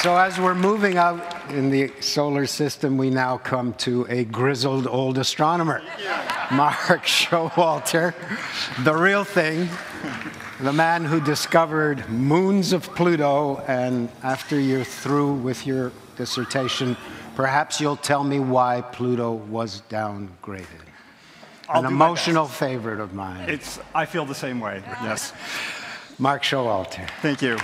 So as we're moving out in the solar system, we now come to a grizzled old astronomer, Mark Showalter, the real thing, the man who discovered moons of Pluto. And after you're through with your dissertation, perhaps you'll tell me why Pluto was downgraded. An emotional favorite of mine. I feel the same way, yes. Mark Showalter. Thank you.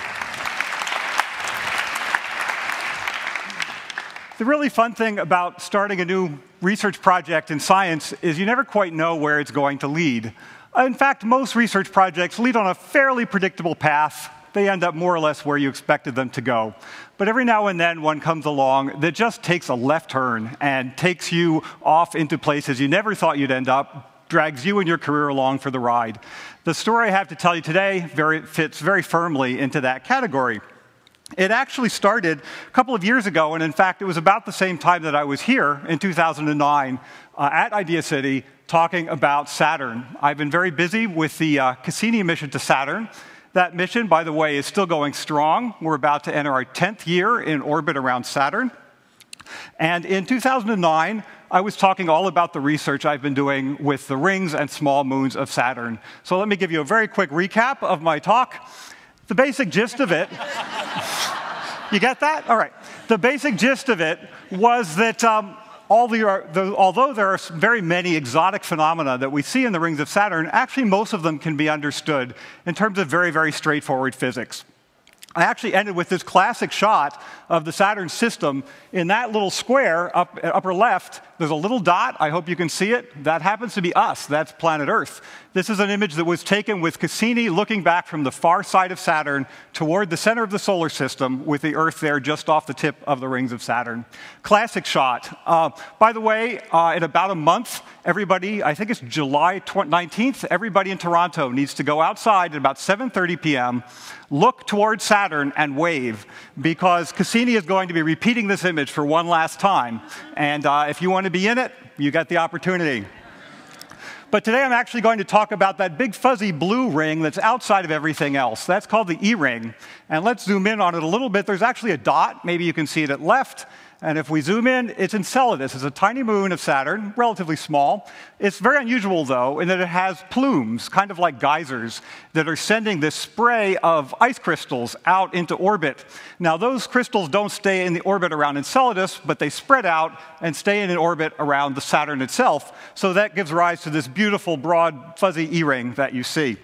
The really fun thing about starting a new research project in science is you never quite know where it's going to lead. In fact, most research projects lead on a fairly predictable path. They end up more or less where you expected them to go. But every now and then one comes along that just takes a left turn and takes you off into places you never thought you'd end up, drags you and your career along for the ride. The story I have to tell you today fits very firmly into that category. It actually started a couple of years ago, and in fact, it was about the same time that I was here in 2009 at Idea City talking about Saturn. I've been very busy with the Cassini mission to Saturn. That mission, by the way, is still going strong. We're about to enter our 10th year in orbit around Saturn. And in 2009, I was talking all about the research I've been doing with the rings and small moons of Saturn. So let me give you a very quick recap of my talk. The basic gist of it, you get that? All right. The basic gist of it was that although there are very many exotic phenomena that we see in the rings of Saturn, actually most of them can be understood in terms of very, very straightforward physics. I actually ended with this classic shot of the Saturn system. In that little square upper left, there's a little dot. I hope you can see it. That happens to be us. That's planet Earth. This is an image that was taken with Cassini looking back from the far side of Saturn toward the center of the solar system with the Earth there just off the tip of the rings of Saturn. Classic shot. By the way, in about a month, everybody, I think it's July 19th, everybody in Toronto needs to go outside at about 7:30 p.m., look towards Saturn and wave, because Cassini is going to be repeating this image for one last time. And if you want to be in it, you get the opportunity. But today I'm actually going to talk about that big fuzzy blue ring that's outside of everything else. That's called the E-ring. And let's zoom in on it a little bit. There's actually a dot. Maybe you can see it at left. And if we zoom in, it's Enceladus. It's a tiny moon of Saturn, relatively small. It's very unusual, though, in that it has plumes, kind of like geysers, that are sending this spray of ice crystals out into orbit. Now, those crystals don't stay in the orbit around Enceladus, but they spread out and stay in an orbit around the Saturn itself. So that gives rise to this beautiful, broad, fuzzy E-ring that you see.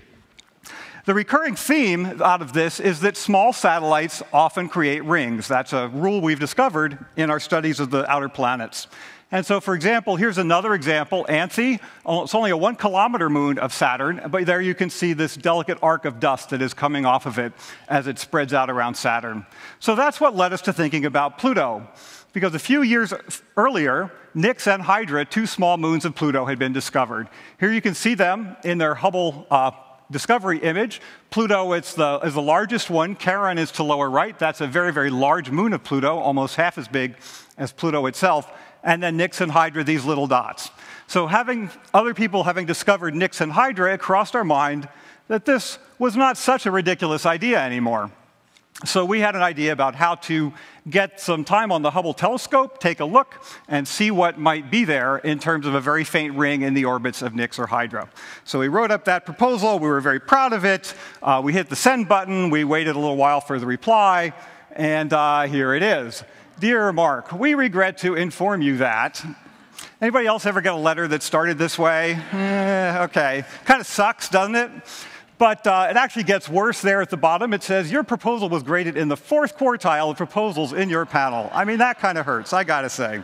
The recurring theme out of this is that small satellites often create rings. That's a rule we've discovered in our studies of the outer planets. And so, for example, here's another example, Anthe. It's only a 1 kilometer moon of Saturn, but there you can see this delicate arc of dust that is coming off of it as it spreads out around Saturn. So that's what led us to thinking about Pluto. Because a few years earlier, Nix and Hydra, 2 small moons of Pluto, had been discovered. Here you can see them in their Hubble discovery image. Pluto is the largest one. Charon is to lower right. That's a very, very large moon of Pluto, almost half as big as Pluto itself. And then Nix and Hydra, these little dots. So other people having discovered Nix and Hydra, it crossed our mind that this was not such a ridiculous idea anymore. So we had an idea about how to get some time on the Hubble telescope, take a look, and see what might be there in terms of a very faint ring in the orbits of Nix or Hydra. So we wrote up that proposal. We were very proud of it. We hit the send button. We waited a little while for the reply, and here it is. Dear Mark, we regret to inform you that. Anybody else ever get a letter that started this way? Okay. Kind of sucks, doesn't it? But it actually gets worse there at the bottom. It says, your proposal was graded in the 4th quartile of proposals in your panel. I mean, that kind of hurts, I gotta say.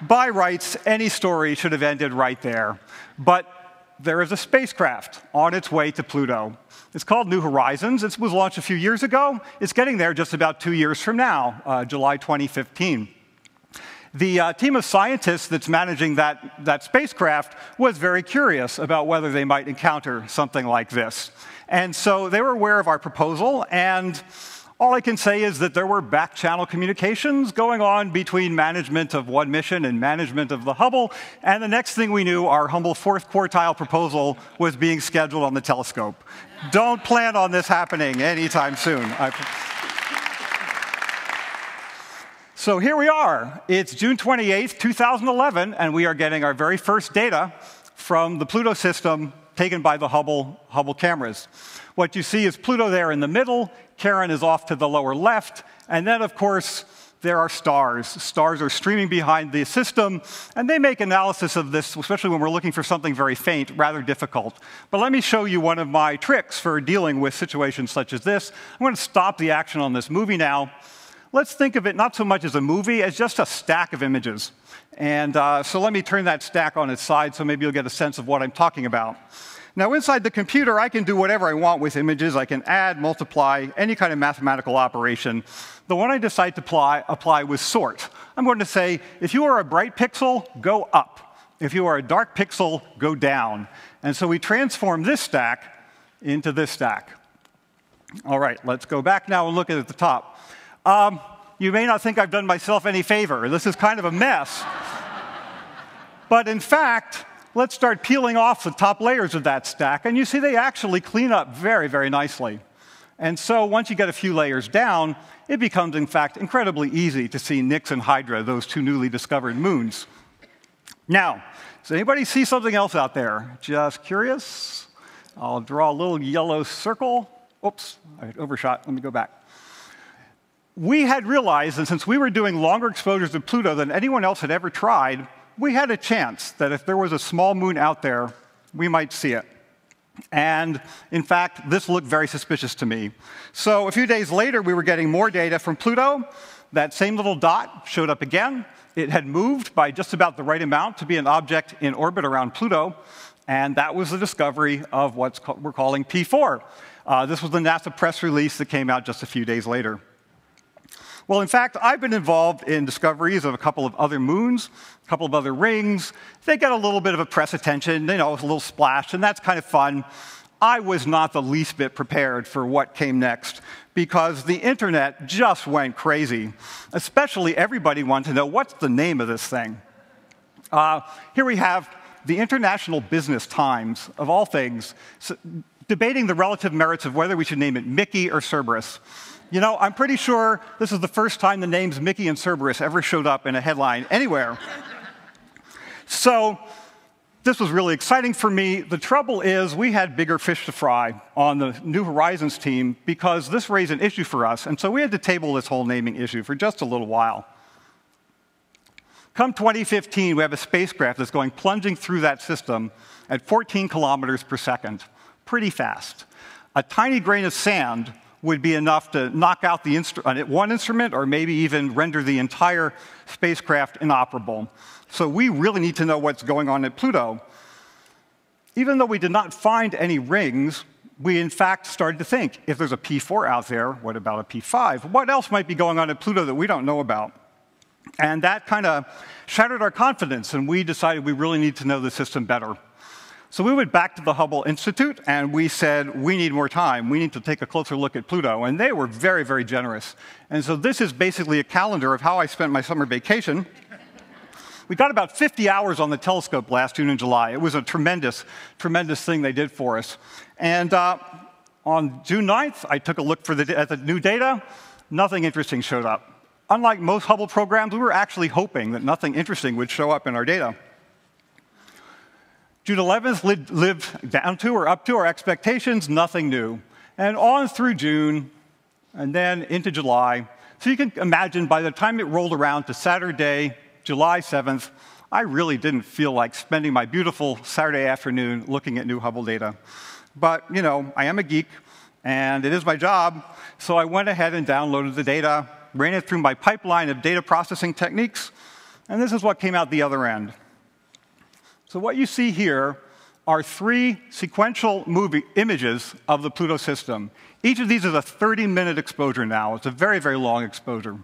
By rights, any story should have ended right there. But there is a spacecraft on its way to Pluto. It's called New Horizons. It was launched a few years ago. It's getting there just about 2 years from now, July 2015. The team of scientists that's managing that spacecraft was very curious about whether they might encounter something like this. And so they were aware of our proposal, and all I can say is that there were back-channel communications going on between management of one mission and management of the Hubble, and the next thing we knew, our humble 4th quartile proposal was being scheduled on the telescope. Don't plan on this happening anytime soon. So here we are. It's June 28th, 2011, and we are getting our very first data from the Pluto system taken by the Hubble cameras. What you see is Pluto there in the middle, Charon is off to the lower left, and then, of course, there are stars. Stars are streaming behind the system, and they make analysis of this, especially when we're looking for something very faint, rather difficult. But let me show you one of my tricks for dealing with situations such as this. I'm going to stop the action on this movie now. Let's think of it not so much as a movie as just a stack of images. And so let me turn that stack on its side so maybe you'll get a sense of what I'm talking about. Now, inside the computer, I can do whatever I want with images. I can add, multiply, any kind of mathematical operation. The one I decide to apply was sort. I'm going to say, if you are a bright pixel, go up. If you are a dark pixel, go down. And so we transform this stack into this stack. All right, let's go back now and look at the top. You may not think I've done myself any favor. This is kind of a mess. But in fact, let's start peeling off the top layers of that stack, and you see they actually clean up very, very nicely. And so once you get a few layers down, it becomes, in fact, incredibly easy to see Nix and Hydra, those two newly discovered moons. Now, does anybody see something else out there? Just curious? I'll draw a little yellow circle. Oops, I overshot. Let me go back. We had realized that since we were doing longer exposures of Pluto than anyone else had ever tried, we had a chance that if there was a small moon out there, we might see it. And in fact, this looked very suspicious to me. So a few days later, we were getting more data from Pluto. That same little dot showed up again. It had moved by just about the right amount to be an object in orbit around Pluto. And that was the discovery of what we're calling P4. This was the NASA press release that came out just a few days later. Well, in fact, I've been involved in discoveries of a couple of other moons, a couple of other rings. They get a little bit of a press attention, you know, a little splash, and that's kind of fun. I was not the least bit prepared for what came next because the internet just went crazy. Especially everybody wanted to know, what's the name of this thing? Here we have the International Business Times, of all things, debating the relative merits of whether we should name it Mickey or Cerberus. You know, I'm pretty sure this is the first time the names Mickey and Cerberus ever showed up in a headline anywhere. So this was really exciting for me. The trouble is we had bigger fish to fry on the New Horizons team because this raised an issue for us, and so we had to table this whole naming issue for just a little while. Come 2015, we have a spacecraft that's going plunging through that system at 14 kilometers per second. Pretty fast. A tiny grain of sand would be enough to knock out one instrument or maybe even render the entire spacecraft inoperable. So we really need to know what's going on at Pluto. Even though we did not find any rings, we in fact started to think, if there's a P4 out there, what about a P5? What else might be going on at Pluto that we don't know about? And that kind of shattered our confidence, and we decided we really need to know the system better. So we went back to the Hubble Institute, and we said, we need more time. We need to take a closer look at Pluto. And they were very, very generous. And so this is basically a calendar of how I spent my summer vacation. We got about 50 hours on the telescope last June and July. It was a tremendous, tremendous thing they did for us. And on June 9th, I took a look at the new data. Nothing interesting showed up. Unlike most Hubble programs, we were actually hoping that nothing interesting would show up in our data. June 11th lived down to or up to our expectations, nothing new. And on through June, and then into July. So you can imagine by the time it rolled around to Saturday, July 7th, I really didn't feel like spending my beautiful Saturday afternoon looking at new Hubble data. But, you know, I am a geek, and it is my job, so I went ahead and downloaded the data, ran it through my pipeline of data processing techniques, and this is what came out the other end. So what you see here are 3 sequential images of the Pluto system. Each of these is a 30-minute exposure now. It's a very, very long exposure.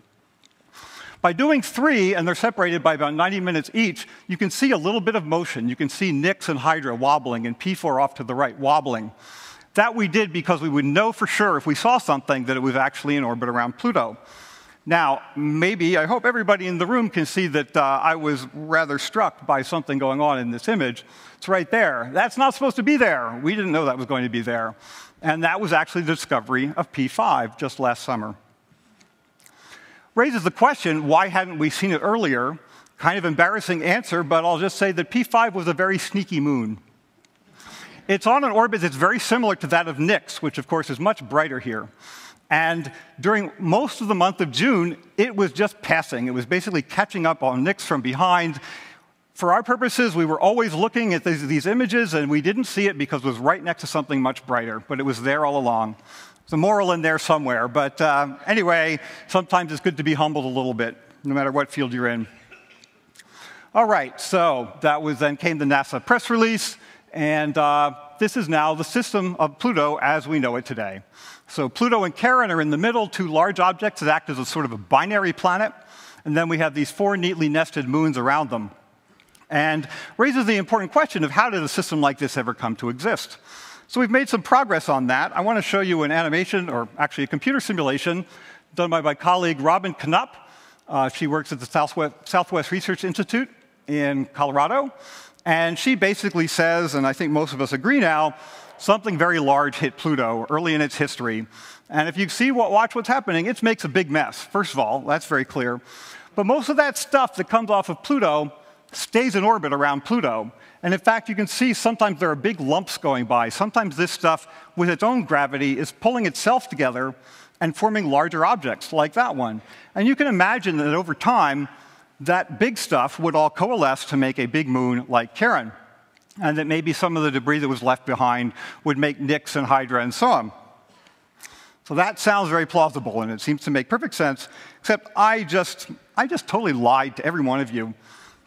By doing 3, and they're separated by about 90 minutes each, you can see a little bit of motion. You can see Nix and Hydra wobbling and P4 off to the right wobbling. That we did because we would know for sure if we saw something that it was actually in orbit around Pluto. Now, maybe, I hope everybody in the room can see that I was rather struck by something going on in this image. It's right there. That's not supposed to be there. We didn't know that was going to be there. And that was actually the discovery of P5 just last summer. Raises the question, why hadn't we seen it earlier? Kind of embarrassing answer, but I'll just say that P5 was a very sneaky moon. It's on an orbit that's very similar to that of Nix, which of course is much brighter here. And during most of the month of June, it was just passing. It was basically catching up on Nix from behind. For our purposes, we were always looking at these images, and we didn't see it because it was right next to something much brighter, but it was there all along. There's a moral in there somewhere, but anyway, sometimes it's good to be humbled a little bit, no matter what field you're in. All right, so then came the NASA press release, and this is now the system of Pluto as we know it today. So Pluto and Charon are in the middle, two large objects that act as a sort of a binary planet, and then we have these four neatly nested moons around them. And raises the important question of how did a system like this ever come to exist? So we've made some progress on that. I want to show you an animation, or actually a computer simulation, done by my colleague Robin Knupp. She works at the Southwest Research Institute in Colorado. And she basically says, and I think most of us agree now, something very large hit Pluto early in its history. And if you watch what's happening, it makes a big mess. First of all, that's very clear. But most of that stuff that comes off of Pluto stays in orbit around Pluto. And in fact, you can see sometimes there are big lumps going by. Sometimes this stuff, with its own gravity, is pulling itself together and forming larger objects like that one. And you can imagine that over time, that big stuff would all coalesce to make a big moon like Charon. And that maybe some of the debris that was left behind would make Nix and Hydra and so on. So that sounds very plausible, and it seems to make perfect sense, except I just totally lied to every one of you.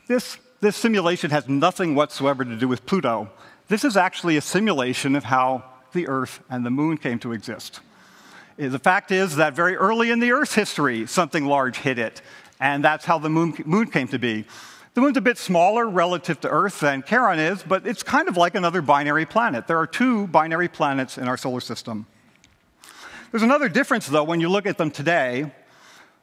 This simulation has nothing whatsoever to do with Pluto. This is actually a simulation of how the Earth and the Moon came to exist. The fact is that very early in the Earth's history, something large hit it, and that's how the Moon came to be. The Moon's a bit smaller relative to Earth than Charon is, but it's kind of like another binary planet. There are two binary planets in our solar system. There's another difference, though, when you look at them today.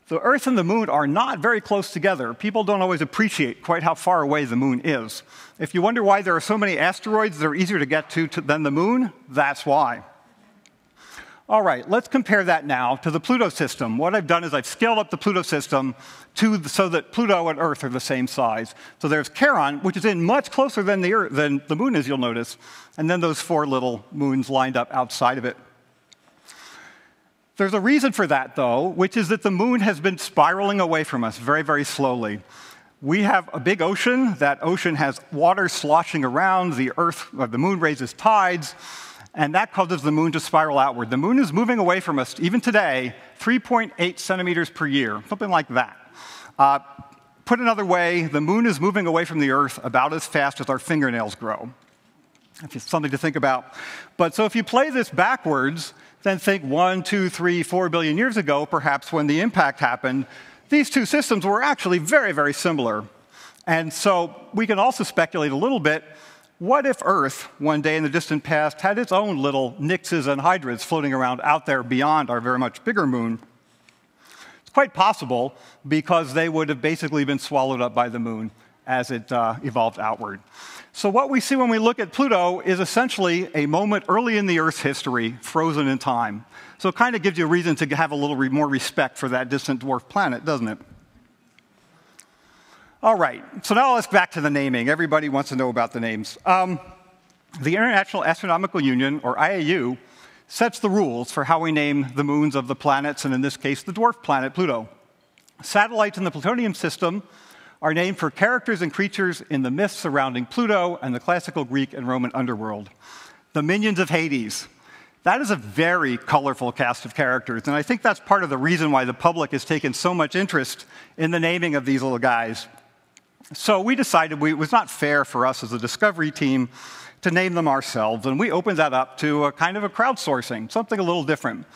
The Earth and the Moon are not very close together. People don't always appreciate quite how far away the Moon is. If you wonder why there are so many asteroids that are easier to get to than the Moon, that's why. All right, let's compare that now to the Pluto system. What I've done is I've scaled up the Pluto system so that Pluto and Earth are the same size. So there's Charon, which is in much closer than the Moon is, you'll notice, and then those four little moons lined up outside of it. There's a reason for that, though, which is that the Moon has been spiraling away from us very, very slowly. We have a big ocean. That ocean has water sloshing around. The Moon raises tides, and that causes the Moon to spiral outward. The Moon is moving away from us, even today, 3.8 centimeters per year, something like that. Put another way, the Moon is moving away from the Earth about as fast as our fingernails grow. It's something to think about. But so if you play this backwards, then think 1, 2, 3, 4 billion years ago, perhaps when the impact happened, these two systems were actually very, very similar. And so we can also speculate a little bit, what if Earth, one day in the distant past, had its own little Nixes and Hydras floating around out there beyond our very much bigger Moon? It's quite possible, because they would have basically been swallowed up by the Moon as it evolved outward. So what we see when we look at Pluto is essentially a moment early in the Earth's history, frozen in time. So it kind of gives you a reason to have a little more respect for that distant dwarf planet, doesn't it? All right, so now let's back to the naming. Everybody wants to know about the names. The International Astronomical Union, or IAU, sets the rules for how we name the moons of the planets, and in this case, the dwarf planet Pluto. Satellites in the Plutonian system are named for characters and creatures in the myths surrounding Pluto and the classical Greek and Roman underworld. The minions of Hades. That is a very colorful cast of characters, and I think that's part of the reason why the public has taken so much interest in the naming of these little guys. So we decided it was not fair for us as a discovery team to name them ourselves, and we opened that up to a kind of a crowdsourcing, something a little different.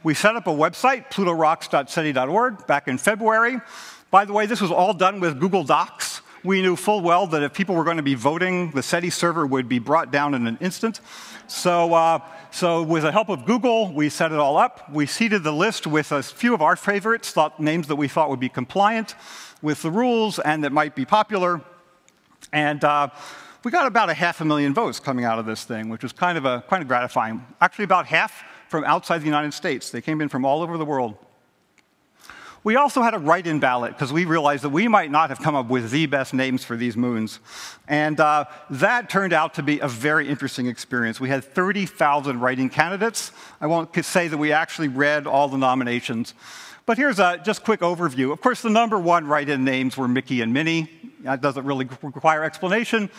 We set up a website, plutorocks.seti.org, back in February. By the way, this was all done with Google Docs. We knew full well that if people were going to be voting, the SETI server would be brought down in an instant. So with the help of Google, we set it all up. We seeded the list with a few of our favorites, names that we thought would be compliant with the rules and that might be popular. And we got about 500,000 votes coming out of this thing, which was kind of gratifying. Actually, about half from outside the United States. They came in from all over the world. We also had a write-in ballot because we realized that we might not have come up with the best names for these moons. And that turned out to be a very interesting experience. We had 30,000 write-in candidates. I won't say that we actually read all the nominations. But here's a just quick overview. Of course, the #1 write-in names were Mickey and Minnie. That doesn't really require explanation.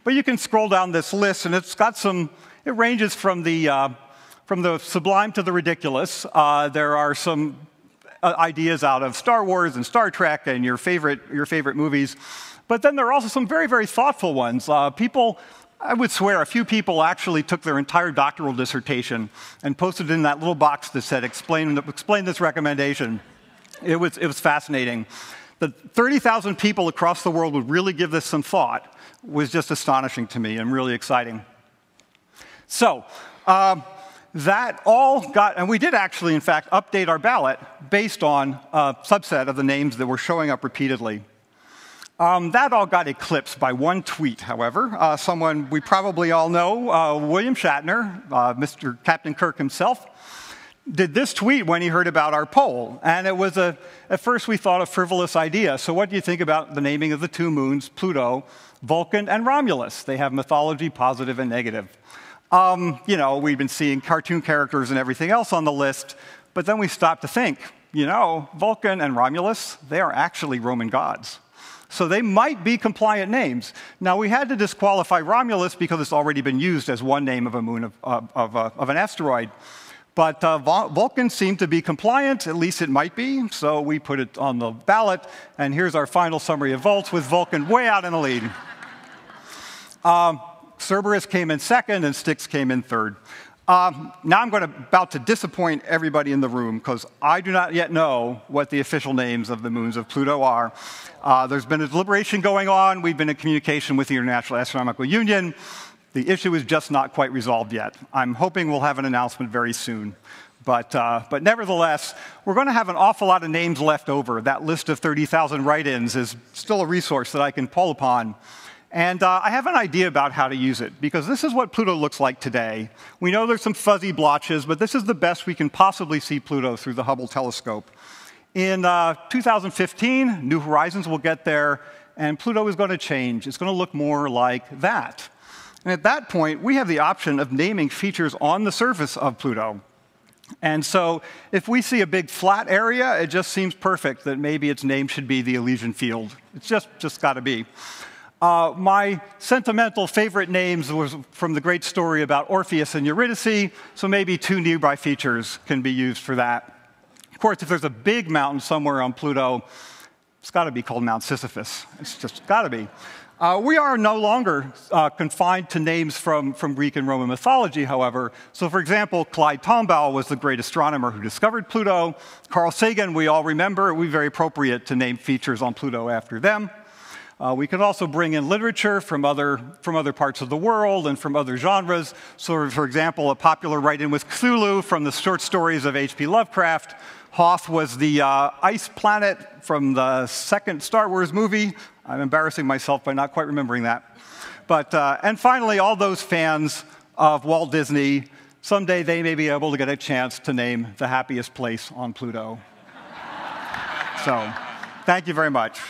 But you can scroll down this list, and it's got some, it ranges from the sublime to the ridiculous. There are some ideas out of Star Wars and Star Trek and your favorite movies. But then there are also some very, very thoughtful ones. People, I would swear, a few people actually took their entire doctoral dissertation and posted it in that little box that said, explain this recommendation. It was fascinating. That 30,000 people across the world would really give this some thought was just astonishing to me and really exciting. So, that all got, and we did actually, in fact, update our ballot based on a subset of the names that were showing up repeatedly. That all got eclipsed by one tweet, however. Someone we probably all know, William Shatner, Mr. Captain Kirk himself, did this tweet when he heard about our poll. And it was, at first we thought, a frivolous idea. So what do you think about the naming of the 2 moons, Pluto, Vulcan, and Romulus? They have mythology, positive and negative. You know, we've been seeing cartoon characters and everything else on the list, but then we stopped to think, you know, Vulcan and Romulus, they are actually Roman gods. So they might be compliant names. Now, we had to disqualify Romulus because it's already been used as one name of a moon of an asteroid. But Vulcan seemed to be compliant, at least it might be, so we put it on the ballot, and here's our final summary of votes with Vulcan way out in the lead. Cerberus came in second, and Styx came in third. Now I'm about to disappoint everybody in the room, because I do not yet know what the official names of the moons of Pluto are. There's been a deliberation going on. We've been in communication with the International Astronomical Union. The issue is just not quite resolved yet. I'm hoping we'll have an announcement very soon. But nevertheless, we're going to have an awful lot of names left over. That list of 30,000 write-ins is still a resource that I can pull upon. And I have an idea about how to use it, because this is what Pluto looks like today. We know there's some fuzzy blotches, but this is the best we can possibly see Pluto through the Hubble telescope. In 2015, New Horizons will get there, and Pluto is going to change. It's going to look more like that. And at that point, we have the option of naming features on the surface of Pluto. And so if we see a big flat area, it just seems perfect that maybe its name should be the Elysian Field. It's just got to be. My sentimental favorite names was from the great story about Orpheus and Eurydice, so maybe 2 nearby features can be used for that. Of course, if there's a big mountain somewhere on Pluto, it's got to be called Mount Sisyphus. It's just got to be. We are no longer confined to names from Greek and Roman mythology, however. So, for example, Clyde Tombaugh was the great astronomer who discovered Pluto. Carl Sagan, we all remember. It would be very appropriate to name features on Pluto after them. We can also bring in literature from other parts of the world and from other genres. So, for example, a popular write-in was Cthulhu from the short stories of H.P. Lovecraft. Hoth was the ice planet from the second Star Wars movie. I'm embarrassing myself by not quite remembering that. But, and finally, all those fans of Walt Disney, someday they may be able to get a chance to name the happiest place on Pluto. So, thank you very much.